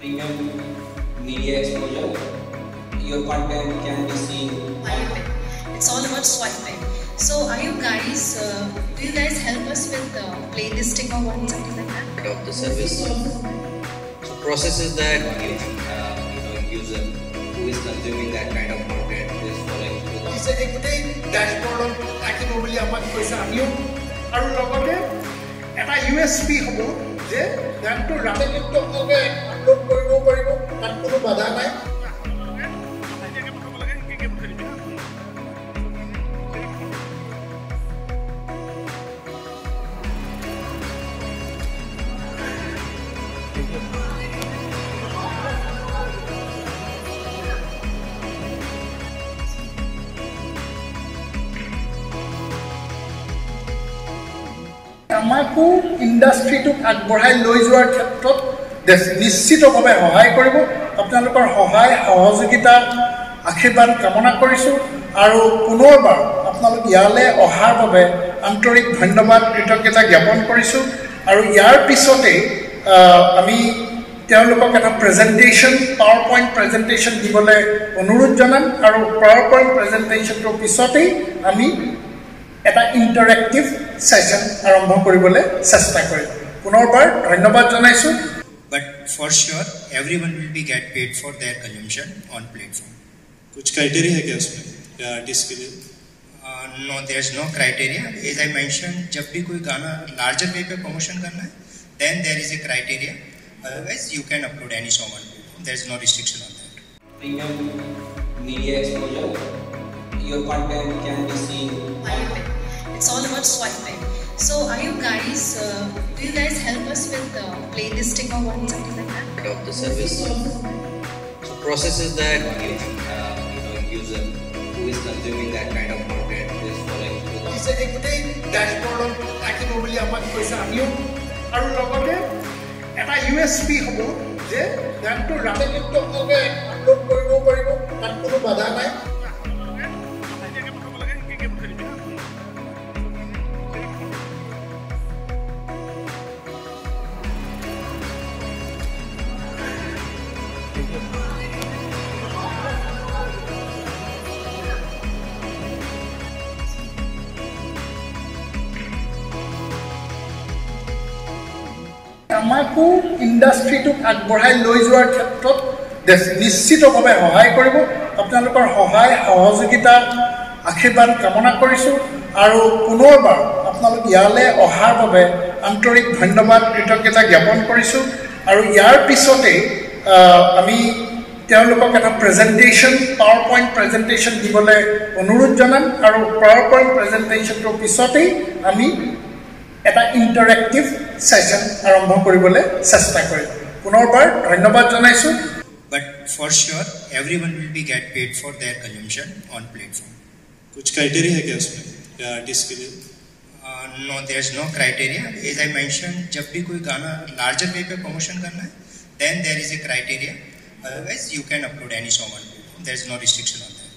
premium media exposure. Your content can be seen. It's all about swiping. So, do you guys help us with playlisting or something like that? Of the service. So process is that user who is consuming that kind of content, who is following through. It's a good dashboard. Aki probably amak koisa amiyo aru logote eta USP hobo je ganto rate nikto hobe upload koribo paribo tat kono badha nai. আমাকো ইন্ডাস্ট্রিটোক আগবঢ়াই লৈ যোৱাৰ ক্ষেত্ৰত নিশ্চিতভাৱে সহায় কৰিব আপোনালোকৰ সহায় সহযোগিতা আশীৰ্বাদ কামনা কৰিছোঁ আৰু পুনৰবাৰ আপোনালোক ইয়ালৈ অহাৰ বাবে আন্তৰিক ধন্যবাদ কৃতজ্ঞতা জ্ঞাপন কৰিছোঁ আৰু ইয়াৰ পিছতে আমি তেওঁলোকক এটা প্ৰেজেণ্টেশ্যন পাৱাৰ পইণ্ট প্ৰেজেণ্টেশ্যন দিবলৈ অনুৰোধ জনাম আৰু পাৱাৰ পইণ্ট প্ৰেজেণ্টেশ্যনটোৰ পিছতেই আমি এটা ইন্টাৰেক্টিভ সেশন আৰম্ভ কৰিবলৈ চেষ্টা কৰিম পুনৰবাৰ ধন্যবাদ জনাইছো but for sure everyone will be get paid for their consumption on platform कुछ क्राइटेरिया है क्या उसमें या आर्टिस्ट के लिए no there's no criteria as I mentioned जब भी कोई गाना larger way पे प्रमोशन करना है then there is a criteria otherwise you can upload any song on platform there is no restriction on that Premium media exposure. Your content can be seen. It's all about swiping. So, do you guys help us with playlisting or something like that? Of the service. So process is that user who is consuming that kind of content, who is following through. It's a good dashboard. Aki probably amak koisa amiyo aru logote eta USP hobo je ganto rate nikto hobe upload koribo paribo tat kono badha nai. আমাকো ইন্ডাস্ট্রিটোক আগবঢ়াই লৈ যোৱাৰ ক্ষেত্ৰত নিশ্চিতভাৱে সহায় কৰিব আপোনালোকৰ সহায় সহযোগিতা আশীৰ্বাদ কামনা কৰিছোঁ আৰু পুনৰবাৰ আপোনালোক ইয়ালৈ অহাৰ বাবে আন্তৰিক ধন্যবাদ কৃতজ্ঞতা জ্ঞাপন কৰিছোঁ আৰু ইয়াৰ পিছতে আমি তেওঁলোকক এটা প্ৰেজেণ্টেশ্যন পাৱাৰ পইণ্ট প্ৰেজেণ্টেশ্যন দিবলৈ অনুৰোধ জনাম আৰু পাৱাৰ পইণ্ট প্ৰেজেণ্টেশ্যনটোৰ পিছতেই আমি এটা ইন্টাৰেক্টিভ সেশন আৰম্ভ কৰিবলৈ চেষ্টা কৰিম পুনৰবাৰ ধন্যবাদ জনাইছো but for sure everyone will be get paid for their consumption on platform कुछ क्राइटेरिया है क्या उसमें या आर्टिस्ट के लिए no there's no criteria as I mentioned जब भी कोई गाना larger way पे प्रमोशन करना है then there is a criteria otherwise you can upload any song on platform there is no restriction on that